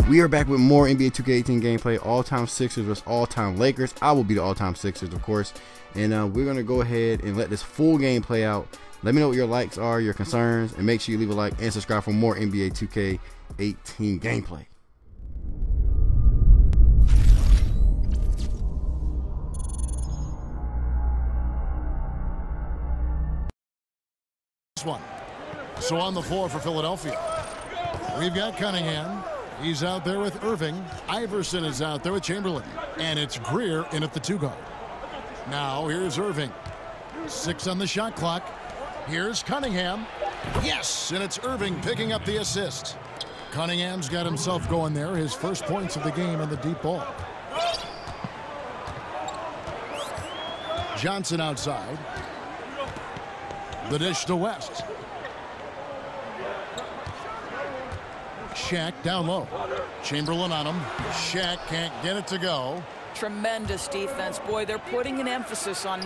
We are back with more NBA 2K18 gameplay. All-time Sixers versus all-time Lakers. I will be the all-time Sixers, of course. And we're going to go ahead and let this full game play out. Let me know what your likes are, your concerns, and make sure you leave a like and subscribe for more NBA 2K18 gameplay. One. So on the floor for Philadelphia, we've got Cunningham. He's out there with Irving. Iverson is out there with Chamberlain. And it's Greer in at the 2-guard. Now here's Irving. 6 on the shot clock. Here's Cunningham. Yes, and it's Irving picking up the assist. Cunningham's got himself going there. His first points of the game on the deep ball. Johnson outside. The dish to West. SHAQ down low. Chamberlain on him. SHAQ can't get it to go. Tremendous defense. Boy, they're putting an emphasis on...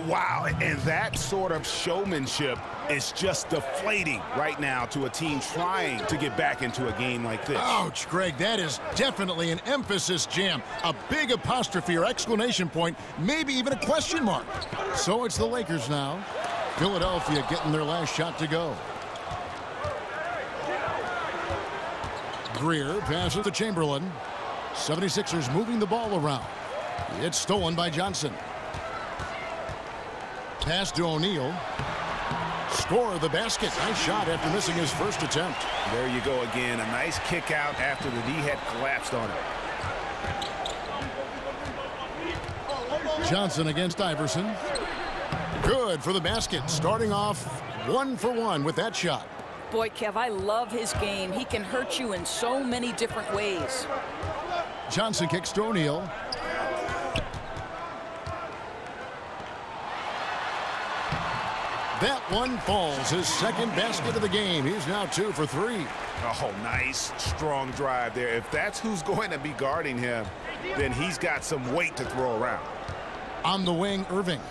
Wow, and that sort of showmanship is just deflating right now to a team trying to get back into a game like this. Ouch, Greg, that is definitely an emphasis jam. A big apostrophe or exclamation point, maybe even a question mark. So it's the Lakers now. Philadelphia getting their last shot to go. Greer passes to Chamberlain. 76ers moving the ball around. It's stolen by Johnson. Pass to O'Neal. Score the basket. Nice shot after missing his first attempt. There you go again. A nice kick out after the D had collapsed on him. Johnson against Iverson. Good for the basket. Starting off 1 for 1 with that shot. Boy, Kev, I love his game. He can hurt you in so many different ways. Johnson kicks to O'Neal. That one falls. His second basket of the game. He's now 2 for 3. Oh, nice, strong drive there. If that's who's going to be guarding him, then he's got some weight to throw around. On the wing, Irving.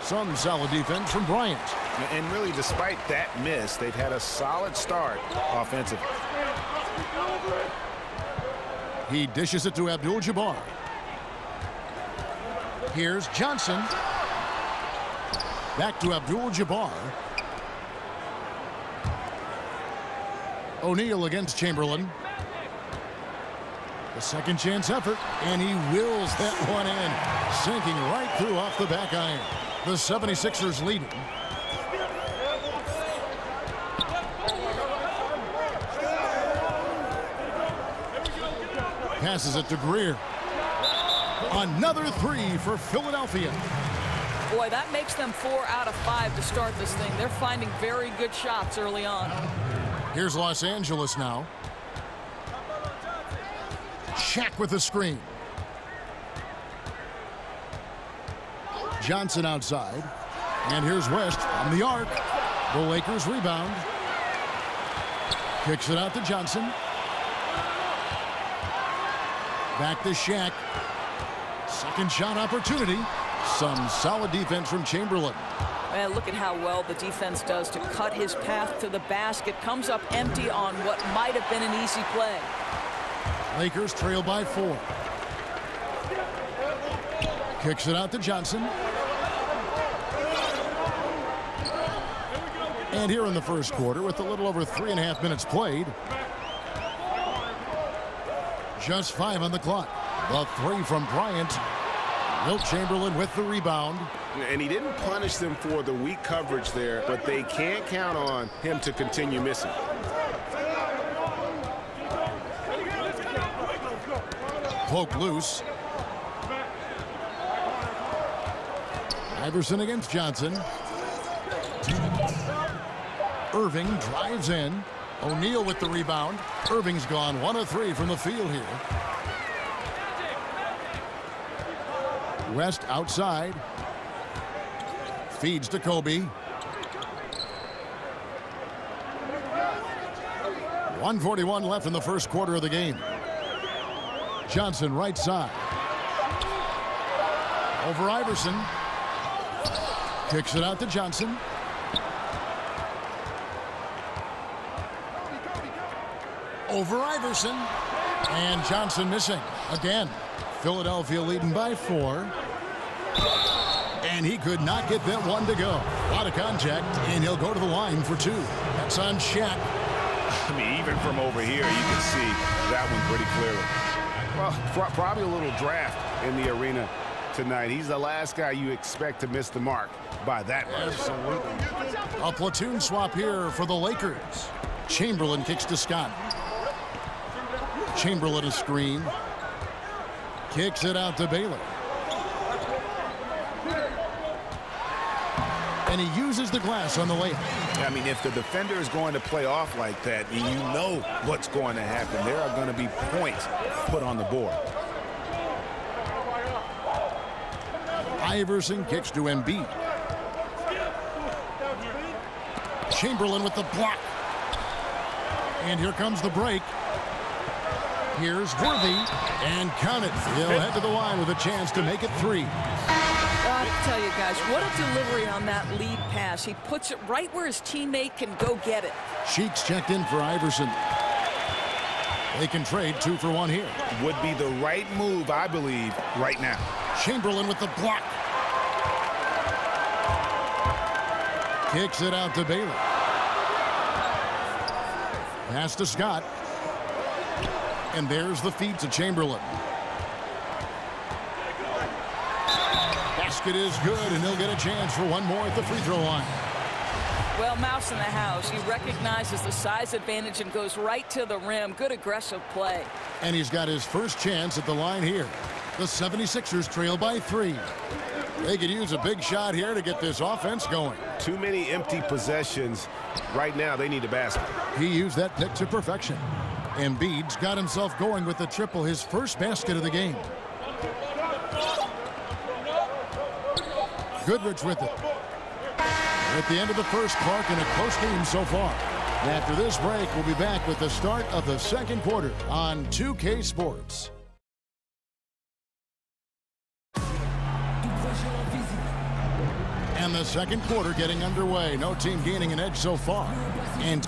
Some solid defense from Bryant. And really, despite that miss, they've had a solid start offensively. He dishes it to Abdul-Jabbar. Here's Johnson. Back to Abdul-Jabbar. O'Neal against Chamberlain. The second chance effort, and he wills that one in. Sinking right through off the back iron. The 76ers leading. Passes it to Greer. Another 3 for Philadelphia. Boy, that makes them 4 out of 5 to start this thing. They're finding very good shots early on. Here's Los Angeles now. SHAQ with the screen. Johnson outside. And here's West on the arc. The Lakers rebound. Kicks it out to Johnson. Back to SHAQ. Second shot opportunity. Some solid defense from Chamberlain. Man, look at how well the defense does to cut his path to the basket. Comes up empty on what might have been an easy play. Lakers trail by 4. Kicks it out to Johnson. And here in the first quarter, with a little over 3.5 minutes played, just 5 on the clock. The 3 from Bryant. Wilt Chamberlain with the rebound. And he didn't punish them for the weak coverage there, but they can't count on him to continue missing. Poke loose. Iverson against Johnson. Irving drives in. O'Neal with the rebound. Irving's gone 1 of 3 from the field here. West outside. Feeds to Kobe. 1:41 left in the first quarter of the game. Johnson right side. Over Iverson. Kicks it out to Johnson. Over Iverson. And Johnson missing. Again, Philadelphia leading by 4. And he could not get that one to go. A lot of contact, and he'll go to the line for 2. That's on SHAQ. I mean, even from over here, you can see that one pretty clearly. Well, probably a little draft in the arena tonight. He's the last guy you expect to miss the mark by that much. Absolutely. A platoon swap here for the Lakers. Chamberlain kicks to Scott. Chamberlain a screen. Kicks it out to Baylor. And he uses the glass on the layup. I mean, if the defender is going to play off like that, and you know what's going to happen, there are going to be points put on the board. Iverson kicks to Embiid. Chamberlain with the block. And here comes the break. Here's Worthy. And count it. He'll head to the line with a chance to make it 3. I tell you guys, what a delivery on that lead pass. He puts it right where his teammate can go get it. Sheik's checked in for Iverson. They can trade 2 for 1 here. Would be the right move, I believe, right now. Chamberlain with the block. Kicks it out to Baylor. Pass to Scott. And there's the feed to Chamberlain. Basket is good, and he'll get a chance for 1 more at the free throw line. Well, Mouse in the house. He recognizes the size advantage and goes right to the rim. Good aggressive play. And he's got his first chance at the line here. The 76ers trail by 3. They could use a big shot here to get this offense going. Too many empty possessions. Right now, they need a basket. He used that pick to perfection. Embiid's got himself going with the triple, his first basket of the game. Goodrich with it. At the end of the first, Clark in a close game so far. After this break, we'll be back with the start of the second quarter on 2K Sports. And the second quarter getting underway. No team gaining an edge so far. And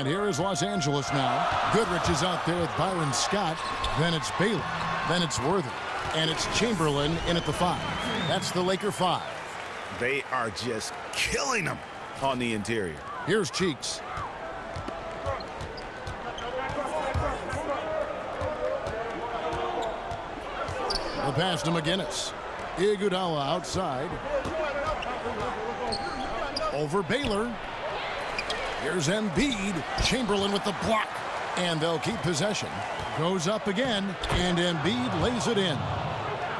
here is Los Angeles now. Goodrich is out there with Byron Scott. Then it's Baylor. Then it's Worthy. And it's Chamberlain in at the 5. That's the Laker 5. They are just killing them on the interior. Here's Cheeks. The pass to McGinnis. Iguodala outside. Over Baylor. Here's Embiid. Chamberlain with the block. And they'll keep possession. Goes up again. And Embiid lays it in.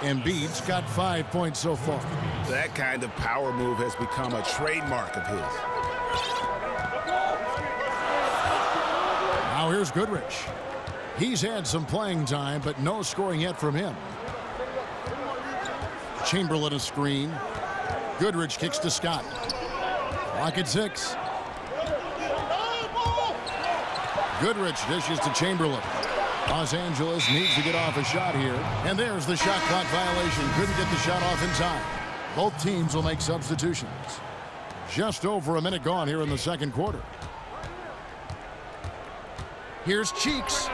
Embiid's got 5 points so far. That kind of power move has become a trademark of his. Now here's Goodrich. He's had some playing time, but no scoring yet from him. Chamberlain a screen. Goodrich kicks to Scott. Clock at 6. Goodrich dishes to Chamberlain. Los Angeles needs to get off a shot here. And there's the shot clock violation. Couldn't get the shot off in time. Both teams will make substitutions. Just over a minute gone here in the second quarter. Here's Cheeks.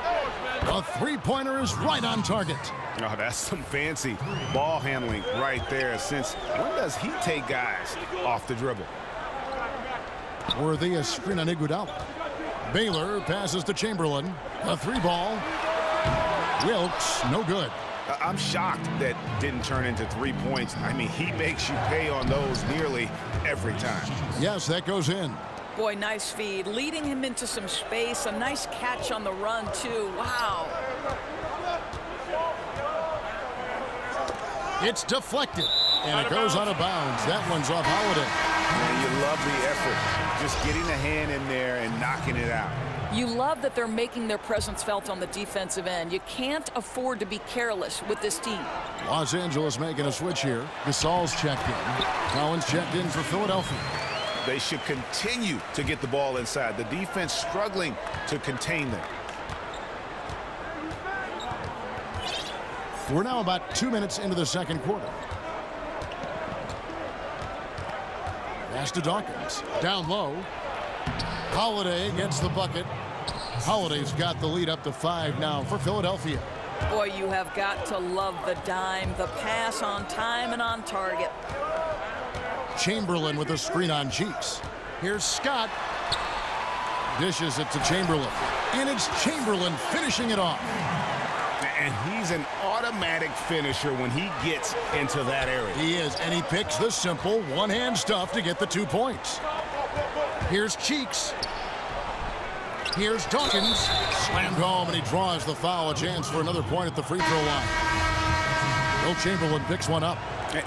A three-pointer is right on target. Oh, that's some fancy ball handling right there. Since when does he take guys off the dribble? Worthy a screen on Iguodala. Baylor passes to Chamberlain. A 3-ball. Wilkes, no good. I'm shocked that didn't turn into 3 points. I mean, he makes you pay on those nearly every time. Yes, that goes in. Boy, nice feed. Leading him into some space. A nice catch on the run, too. Wow. It's deflected. And it goes out of bounds. That one's off Holiday. And you love the effort. Just getting the hand in there and knocking it out. You love that they're making their presence felt on the defensive end. You can't afford to be careless with this team. Los Angeles making a switch here. Gasol's checked in. Collins checked in for Philadelphia. They should continue to get the ball inside. The defense struggling to contain them. We're now about 2 minutes into the second quarter. Pass to Dawkins. Down low. Holiday against the bucket. Holiday's got the lead up to 5 now for Philadelphia. Boy, you have got to love the dime, the pass on time and on target. Chamberlain with a screen on Cheeks. Here's Scott. Dishes it to Chamberlain. And it's Chamberlain finishing it off. And he's an automatic finisher when he gets into that area. He is, and he picks the simple one-hand stuff to get the 2 points. Here's Cheeks. Here's Dawkins. Slammed home, and he draws the foul. A chance for another point at the free throw line. Will Chamberlain picks one up.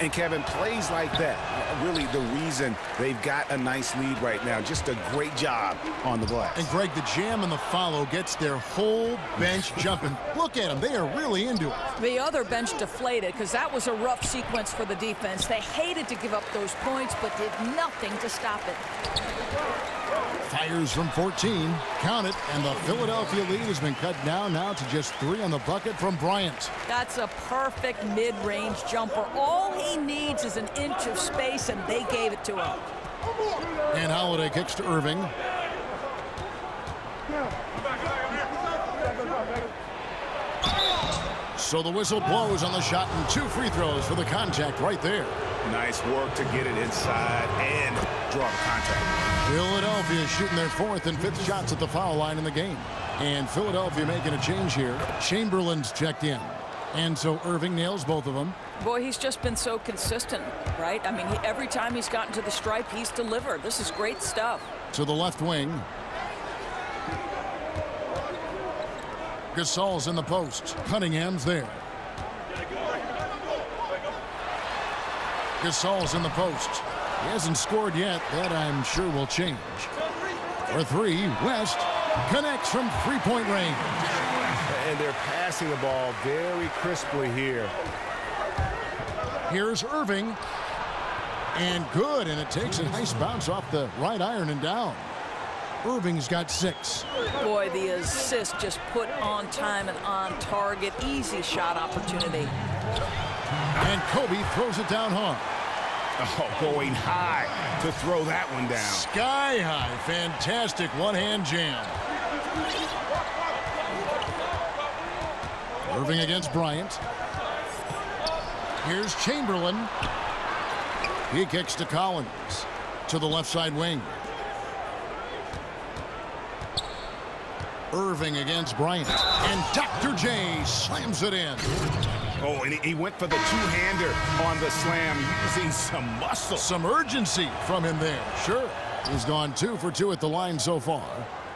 And Kevin, plays like that, really the reason they've got a nice lead right now. Just a great job on the glass. And Greg, the jam and the follow gets their whole bench jumping. Look at them. They are really into it. The other bench deflated because that was a rough sequence for the defense. They hated to give up those points, but did nothing to stop it. Fires from 14. Count it. And the Philadelphia lead has been cut down now to just 3 on the bucket from Bryant. That's a perfect mid-range jumper. All he needs is an inch of space, and they gave it to him. And Holiday kicks to Irving. So the whistle blows on the shot, and 2 free throws for the contact right there. Nice work to get it inside and draw the contact. Philadelphia shooting their 4th and 5th shots at the foul line in the game. And Philadelphia making a change here. Chamberlain's checked in. And so Irving nails both of them. Boy, he's just been so consistent, right? I mean, every time he's gotten to the stripe, he's delivered. This is great stuff. To the left wing. Gasol's in the post. Cunningham's there. Gasol's in the post. He hasn't scored yet. That, I'm sure, will change. For 3, West connects from 3-point range. And they're passing the ball very crisply here. Here's Irving. And good, and it takes a nice bounce off the right iron and down. Irving's got 6. Boy, the assist just put on time and on target. Easy shot opportunity. And Kobe throws it down hard. Oh, going high to throw that one down. Sky high. Fantastic one-hand jam. Irving against Bryant. Here's Chamberlain. He kicks to Collins. To the left side wing. Irving against Bryant. And Dr. J slams it in. Oh, and he went for the two-hander on the slam, using some muscle. Some urgency from him there. Sure. He's gone 2 for 2 at the line so far.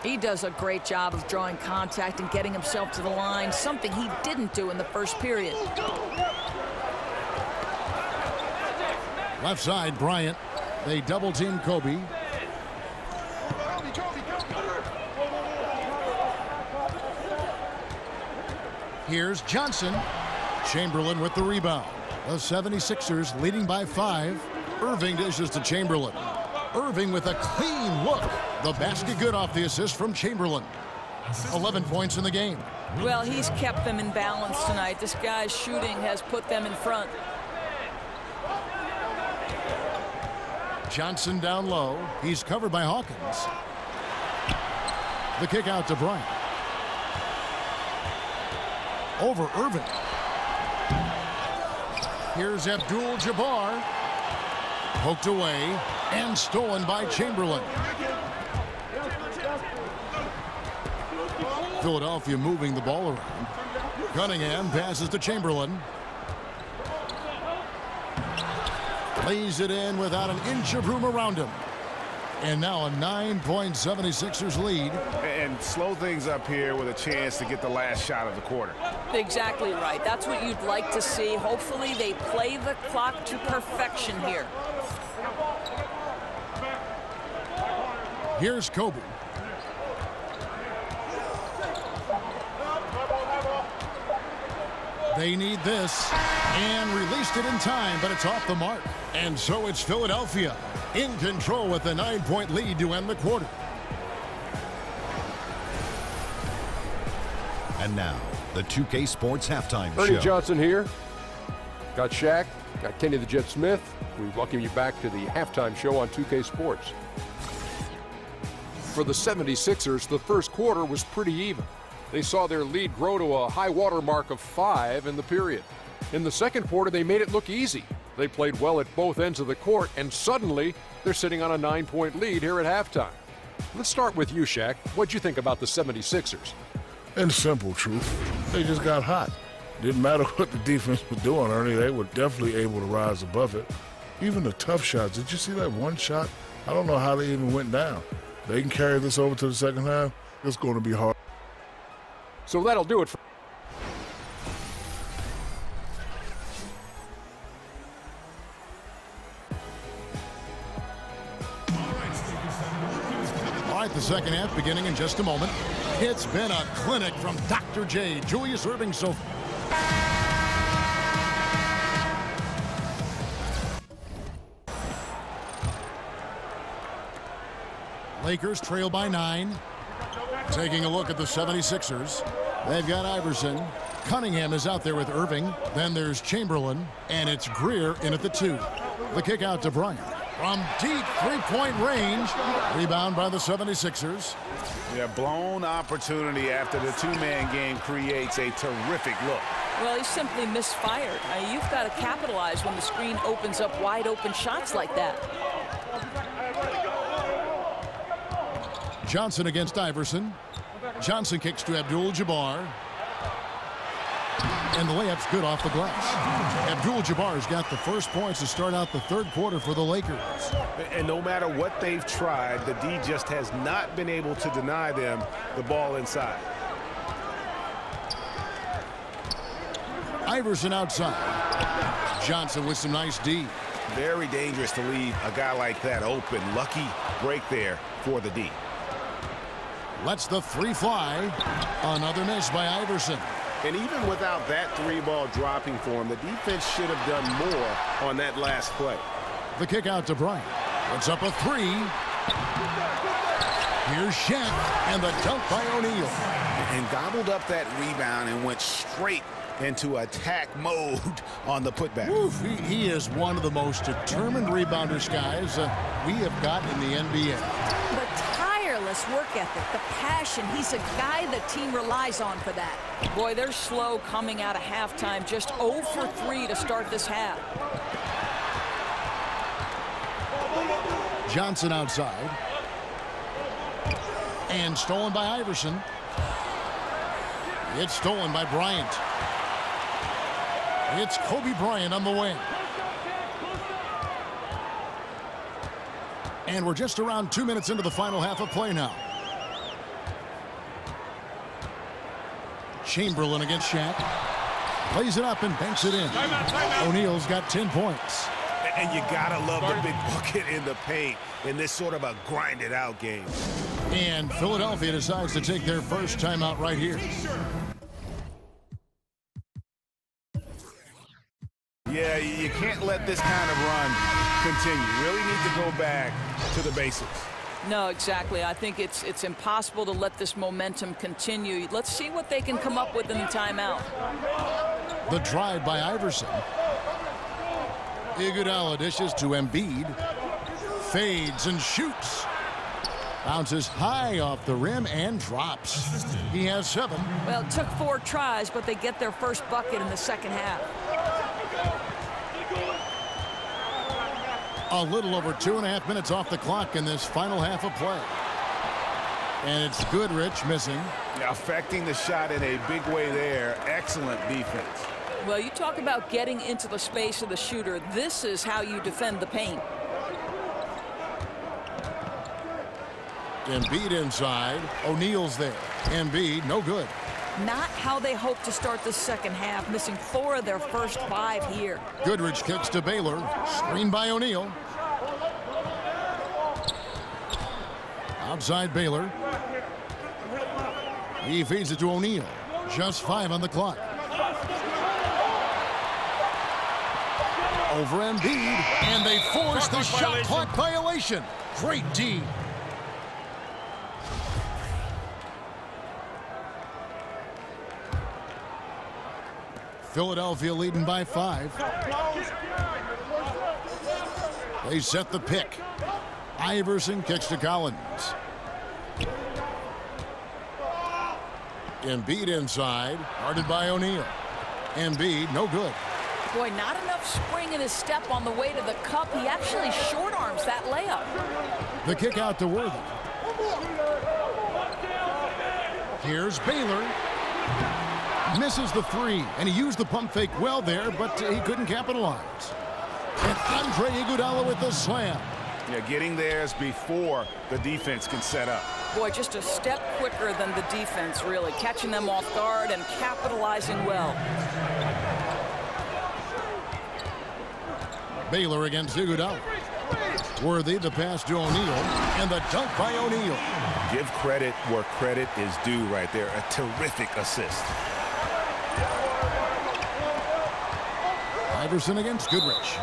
He does a great job of drawing contact and getting himself to the line, something he didn't do in the first period. Left side, Bryant. They double-team Kobe. Here's Johnson. Chamberlain with the rebound. The 76ers leading by 5. Irving dishes to Chamberlain. Irving with a clean look. The basket good off the assist from Chamberlain. 11 points in the game. Well, he's kept them in balance tonight. This guy's shooting has put them in front. Johnson down low. He's covered by Hawkins. The kick out to Bryant. Over Irving. Here's Abdul-Jabbar. Poked away and stolen by Chamberlain. Philadelphia moving the ball around. Cunningham passes to Chamberlain. Lays it in without an inch of room around him. And now a 9-point 76ers lead. And slow things up here with a chance to get the last shot of the quarter. Exactly right. That's what you'd like to see. Hopefully they play the clock to perfection here. Here's Kobe. They need this and released it in time, but it's off the mark. And so it's Philadelphia in control with a 9-point lead to end the quarter. And now, the 2K Sports Halftime Ernie Show. Johnson here. Got SHAQ, Got Kenny the Jet Smith. We welcome you back to the halftime show on 2K Sports. For the 76ers, the first quarter was pretty even. They saw their lead grow to a high water mark of 5 in the period. In the second quarter, they made it look easy. They played well at both ends of the court, and suddenly they're sitting on a 9-point lead here at halftime. Let's start with you, SHAQ. What'd you think about the 76ers? In simple truth, they just got hot. Didn't matter what the defense was doing, Ernie, they were definitely able to rise above it. Even the tough shots, did you see that one shot? I don't know how they even went down. They can carry this over to the second half, it's going to be hard. So that'll do it for... All right, the second half beginning in just a moment. It's been a clinic from Dr. J. Julius Erving so far. Lakers trail by 9. Taking a look at the 76ers. They've got Iverson. Cunningham is out there with Irving. Then there's Chamberlain. And it's Greer in at the 2. The kick out to Bryant. From deep three-point range. Rebound by the 76ers. Yeah, blown opportunity after the two-man game creates a terrific look. Well, he simply misfired. You've got to capitalize when the screen opens up wide open shots like that. Johnson against Iverson. Johnson kicks to Abdul-Jabbar. And the layup's good off the glass. Abdul-Jabbar's got the first points to start out the third quarter for the Lakers. And no matter what they've tried, the D just has not been able to deny them the ball inside. Iverson outside. Johnson with some nice D. Very dangerous to leave a guy like that open. Lucky break there for the D. Lets the three fly. Another miss by Iverson. And even without that three-ball dropping for him, the defense should have done more on that last play. The kick out to Bryant. Puts up a 3. Here's SHAQ and the dunk by O'Neal. And gobbled up that rebound and went straight into attack mode on the putback. Oof, he is one of the most determined rebounders, guys, we have got in the NBA. The tireless work ethic, the passion. He's a guy the team relies on for that. Boy, they're slow coming out of halftime. Just 0 for 3 to start this half. Johnson outside. And stolen by Iverson. It's stolen by Bryant. It's Kobe Bryant on the wing. And we're just around 2 minutes into the final half of play now. Chamberlain against SHAQ. Plays it up and banks it in. O'Neal's got 10 points. And you gotta love the big bucket in the paint in this sort of a grinded out game. And Philadelphia decides to take their first timeout right here. Yeah, you can't let this kind of run continue. You really need to go back to the basics. No, exactly. I think it's impossible to let this momentum continue. Let's see what they can come up with in the timeout. The drive by Iverson. Iguodala dishes to Embiid. Fades and shoots. Bounces high off the rim and drops. He has 7. Well, it took 4 tries, but they get their first bucket in the second half. A little over 2.5 minutes off the clock in this final half of play. And it's Goodrich missing. Yeah, affecting the shot in a big way there. Excellent defense. Well, you talk about getting into the space of the shooter. This is how you defend the paint. Embiid inside. O'Neal's there. Embiid, no good. Not how they hope to start the second half, missing 4 of their first 5 here. Goodrich kicks to Baylor. Screen by O'Neal. Outside Baylor. He feeds it to O'Neal. Just 5 on the clock. Over Embiid, and they force the shot clock violation. Great D. Philadelphia leading by 5. They set the pick. Iverson kicks to Collins. Embiid inside, guarded by O'Neal. Embiid, no good. Boy, not enough spring in his step on the way to the cup. He actually short arms that layup. The kick out to Worthy. Here's Baylor. Misses the 3, and he used the pump fake well there, but he couldn't capitalize. And Andre Iguodala with the slam. Yeah, getting theirs before the defense can set up. Boy, just a step quicker than the defense, really. Catching them off guard and capitalizing well. Baylor against Iguodala. Worthy, the pass to O'Neal, and the dunk by O'Neal. Give credit where credit is due right there. A terrific assist. Iverson against Goodrich.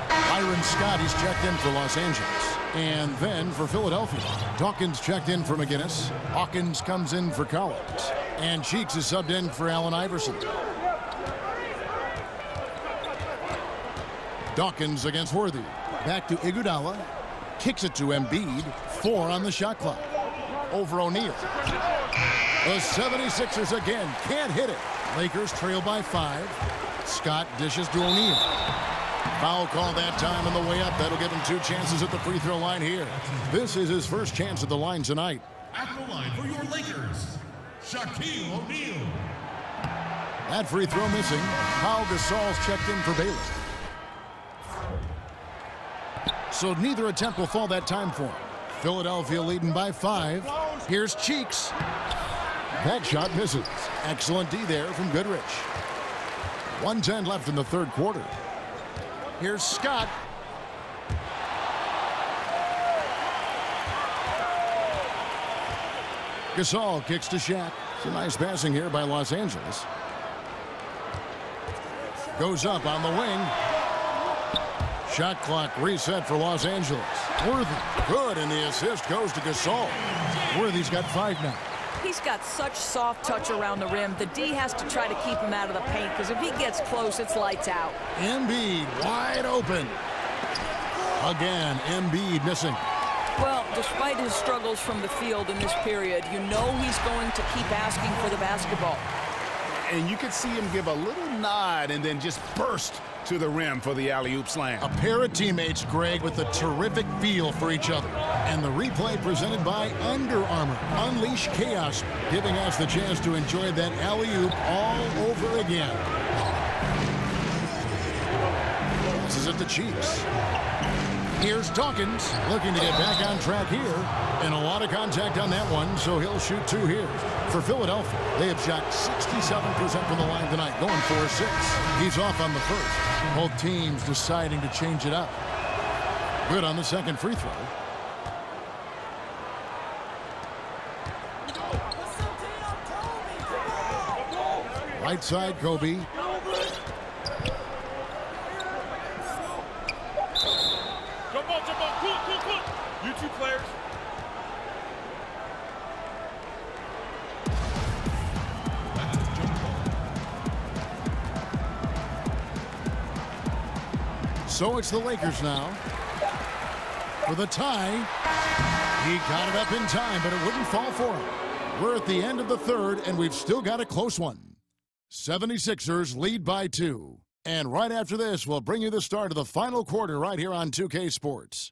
Byron Scott, he's checked in for Los Angeles. And then for Philadelphia, Dawkins checked in for McGinnis. Hawkins comes in for Collins. And Cheeks is subbed in for Allen Iverson. Dawkins against Worthy. Back to Iguodala. Kicks it to Embiid. 4 on the shot clock. Over O'Neal. The 76ers again can't hit it. Lakers trail by 5. Scott dishes to O'Neal. Foul call that time on the way up. That'll give him 2 chances at the free throw line here. This is his first chance at the line tonight. At the line for your Lakers, SHAQ O'Neal. That free throw missing. Pau Gasol's checked in for Baylor. So neither attempt will fall that time for him. Philadelphia leading by 5. Here's Cheeks. That shot misses. Excellent D there from Goodrich. 1:10 left in the third quarter. Here's Scott. Gasol kicks to SHAQ. It's a nice passing here by Los Angeles. Goes up on the wing. Shot clock reset for Los Angeles. Worthy, good, and the assist goes to Gasol. Worthy's got 5 now. He's got such soft touch around the rim. The D has to try to keep him out of the paint, because if he gets close, it's lights out. Embiid wide open. Again, Embiid missing. Well, despite his struggles from the field in this period, you know he's going to keep asking for the basketball. And you could see him give a little nod and then just burst to the rim for the alley-oop slam. A pair of teammates, Greg, with a terrific feel for each other. And the replay presented by Under Armour. Unleash chaos, giving us the chance to enjoy that alley-oop all over again. This is at the Chiefs. Here's Dawkins, looking to get back on track here. And a lot of contact on that one, so he'll shoot 2 here. For Philadelphia, they have shot 67% from the line tonight, going 4-6. He's off on the first. Both teams deciding to change it up. Good on the second free throw. Right side, Kobe. You 2 players. So it's the Lakers now. For the tie. He got it up in time, but it wouldn't fall for him. We're at the end of the third, and we've still got a close one. 76ers lead by 2. And right after this, we'll bring you the start of the final quarter right here on 2K Sports.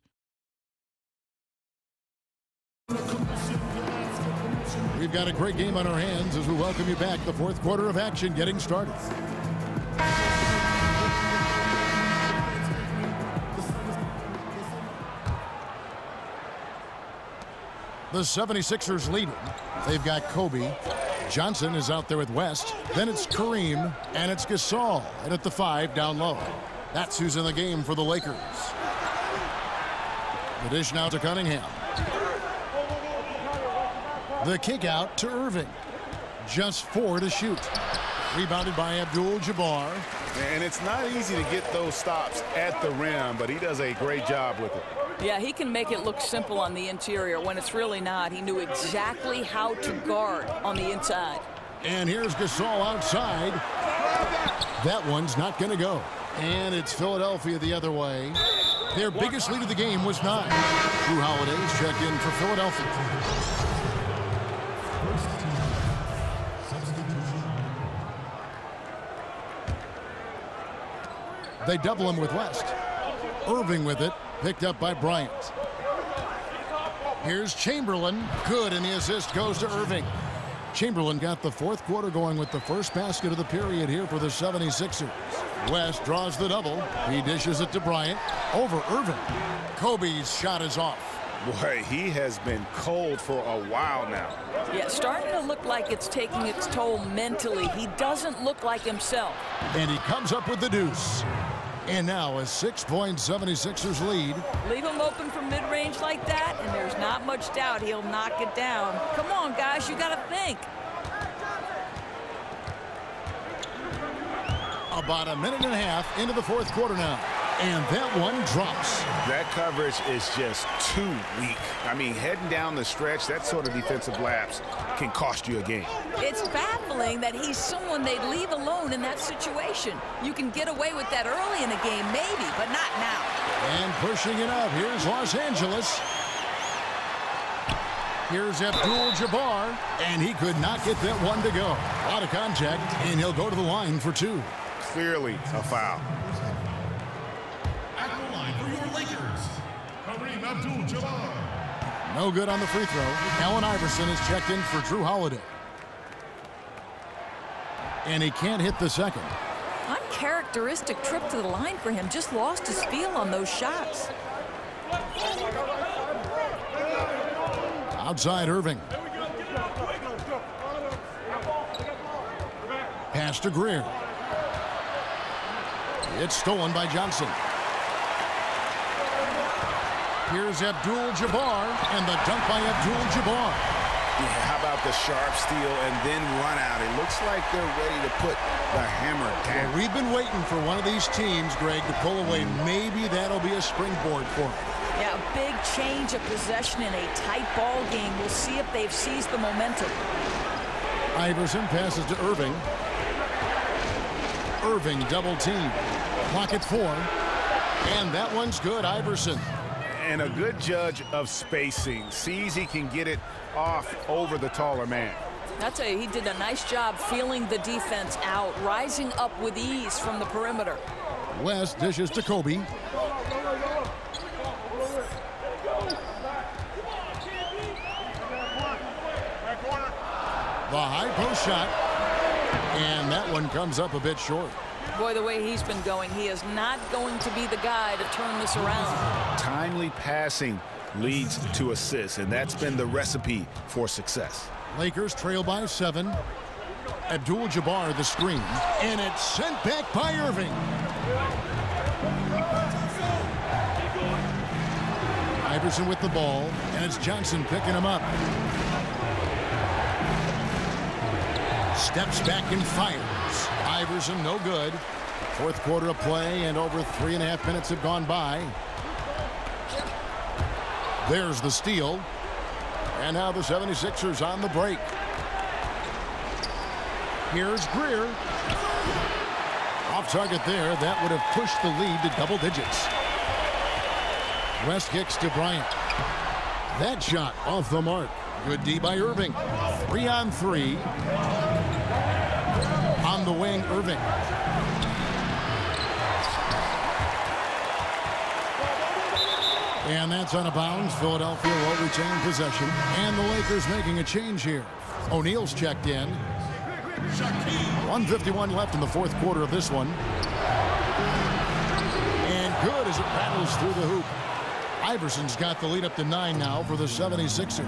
We've got a great game on our hands as we welcome you back. The fourth quarter of action getting started. The 76ers leading. They've got Kobe. Johnson is out there with West. Then it's Kareem, and it's Gasol. And at the 5, down low. That's who's in the game for the Lakers. The dish now to Cunningham. The kick out to Irving. Just 4 to shoot. Rebounded by Abdul-Jabbar. And it's not easy to get those stops at the rim, but he does a great job with it. Yeah, he can make it look simple on the interior when it's really not. He knew exactly how to guard on the inside. And here's Gasol outside. That one's not going to go. And it's Philadelphia the other way. Their biggest lead of the game was 9. Drew Holiday's checked in for Philadelphia. They double him with West. Irving with it, picked up by Bryant. Here's Chamberlain. Good, and the assist goes to Irving. Chamberlain got the fourth quarter going with the first basket of the period here for the 76ers. West draws the double. He dishes it to Bryant. Over Irving. Kobe's shot is off. Boy, he has been cold for a while now. Yeah, starting to look like it's taking its toll mentally. He doesn't look like himself. And he comes up with the deuce. And now a 6-point 76ers lead. Leave him open from mid-range like that, and there's not much doubt he'll knock it down. Come on, guys, you got to think. About a minute and a half into the fourth quarter now. And that one drops. That coverage is just too weak. I mean, heading down the stretch, that sort of defensive lapse can cost you a game. It's baffling that he's someone they'd leave alone in that situation. You can get away with that early in the game, maybe, but not now. And pushing it up, here's Los Angeles. Here's Abdul-Jabbar, and he could not get that one to go. A lot of contact, and he'll go to the line for 2. Clearly a foul. At the line for your Lakers, Kareem Abdul-Jabbar. No good on the free throw. Allen Iverson is checked in for Drew Holiday. And he can't hit the second. Uncharacteristic trip to the line for him. Just lost his feel on those shots. Outside Irving. Pass to Greer. It's stolen by Johnson. Here's Abdul-Jabbar, and the dunk by Abdul-Jabbar. Yeah, how about the sharp steal and then run out? It looks like they're ready to put the hammer down. Well, we've been waiting for one of these teams, Greg, to pull away. Maybe that'll be a springboard for them. Yeah, a big change of possession in a tight ball game. We'll see if they've seized the momentum. Iverson passes to Irving. Irving double team. Clock at 4. And that one's good, Iverson. And a good judge of spacing. Sees he can get it off over the taller man. I'll tell you, he did a nice job feeling the defense out, rising up with ease from the perimeter. West dishes to Kobe. The high post shot. And that one comes up a bit short. Boy, the way he's been going, he is not going to be the guy to turn this around. Timely passing leads to assists, and that's been the recipe for success. Lakers trail by 7. Abdul-Jabbar the screen, and it's sent back by Irving. Iverson with the ball, and it's Johnson picking him up. Steps back and fires. Iverson no good. Fourth quarter of play, and over 3.5 minutes have gone by. There's the steal. And now the 76ers on the break. Here's Greer. Off target there. That would have pushed the lead to double digits. West kicks to Bryant. That shot off the mark. Good D by Irving. 3-on-3. On the wing, Irving. And that's out of bounds. Philadelphia will retain possession. And the Lakers making a change here. O'Neal's checked in. 1:51 left in the fourth quarter of this one. And good as it rattles through the hoop. Iverson's got the lead up to 9 now for the 76ers.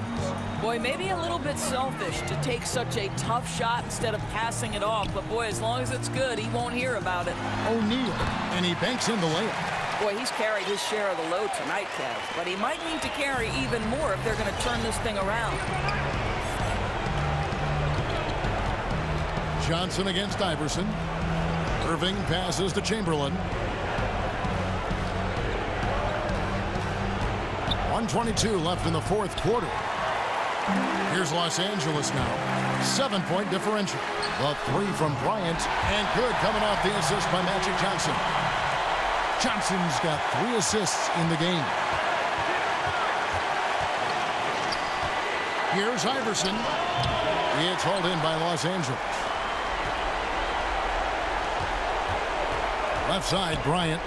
Boy, maybe a little bit selfish to take such a tough shot instead of passing it off. But, boy, as long as it's good, he won't hear about it. O'Neal, and he banks in the layup. Boy, he's carried his share of the load tonight, Kev. But he might need to carry even more if they're going to turn this thing around. Johnson against Iverson. Irving passes to Chamberlain. 1:22 left in the fourth quarter. Here's Los Angeles now. 7-point differential. The three from Bryant, and good coming off the assist by Magic Johnson. Johnson's got 3 assists in the game. Here's Iverson. It's hauled in by Los Angeles. Left side, Bryant.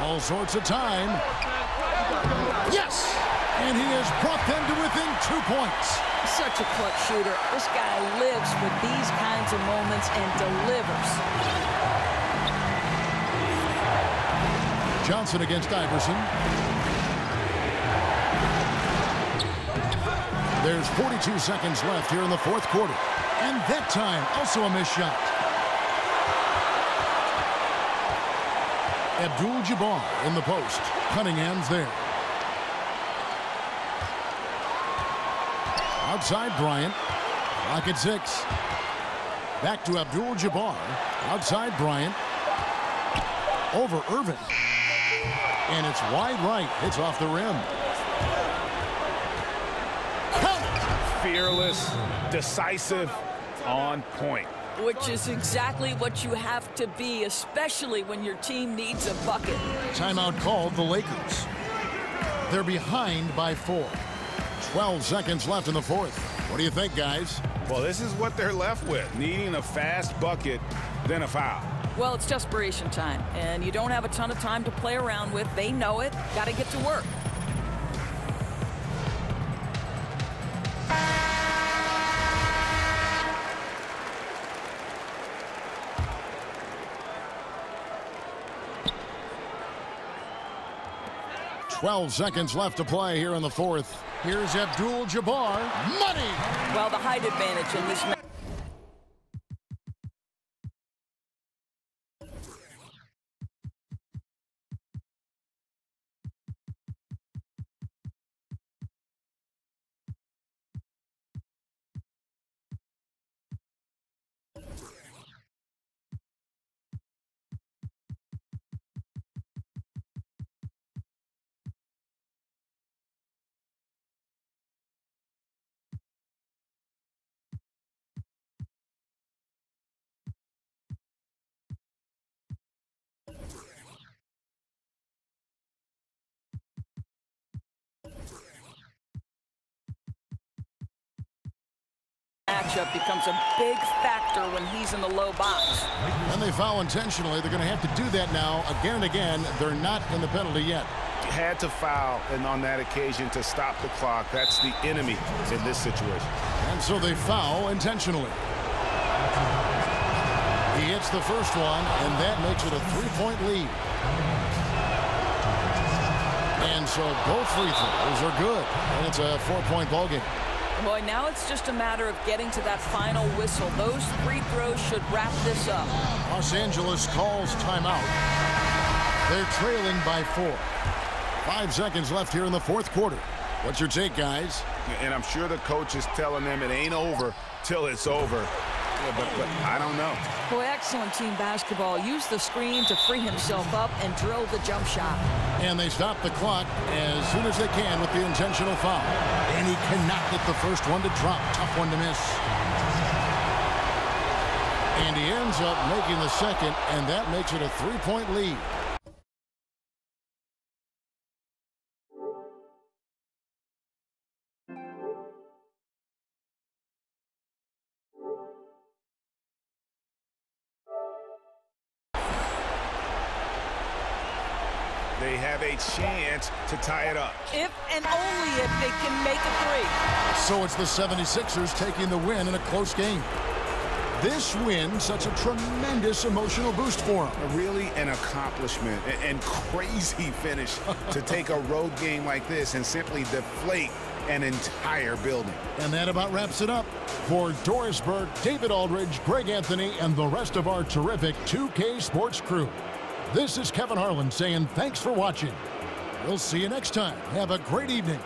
All sorts of time. Yes! And he has brought them to within 2 points. Such a clutch shooter. This guy lives for these kinds of moments and delivers. Johnson against Iverson. There's 42 seconds left here in the 4th quarter. And that time, also a missed shot. Abdul-Jabbar in the post. Cunningham's there. Outside Bryant. Clock at 6. Back to Abdul-Jabbar. Outside Bryant. Over Irving. And it's wide right. It's off the rim. Fearless, decisive, on point. Which is exactly what you have to be, especially when your team needs a bucket. Timeout called the Lakers. They're behind by 4. 12 seconds left in the 4th. What do you think, guys? Well, this is what they're left with, needing a fast bucket, then a foul. Well, it's desperation time, and you don't have a ton of time to play around with. They know it. Got to get to work. Twelve seconds left to play here in the 4th. Here's Abdul-Jabbar. Money! Well, the height advantage in this match. Matchup becomes a big factor when he's in the low box. And they foul intentionally. They're going to have to do that now again and again. They're not in the penalty yet. Had to foul, and on that occasion to stop the clock. That's the enemy in this situation. And so they foul intentionally. He hits the first one, and that makes it a 3-point lead. And so both free throws are good, and it's a 4-point ball game. Boy, now it's just a matter of getting to that final whistle. Those free throws should wrap this up. Los Angeles calls timeout. They're trailing by 4. 5 seconds left here in the 4th quarter. What's your take, guys? And I'm sure the coach is telling them it ain't over till it's over. Yeah, but I don't know. Boy, excellent team basketball. Use the screen to free himself up and drill the jump shot. And they stop the clock as soon as they can with the intentional foul. And he cannot get the first one to drop. Tough one to miss. And he ends up making the second, and that makes it a 3-point lead. They have a chance to tie it up. If and only if they can make a 3. So it's the 76ers taking the win in a close game. This win sets a tremendous emotional boost for them. Really an accomplishment and crazy finish to take a road game like this and simply deflate an entire building. And that about wraps it up. For Doris Burke, David Aldridge, Greg Anthony, and the rest of our terrific 2K Sports crew, this is Kevin Harlan saying thanks for watching. We'll see you next time. Have a great evening.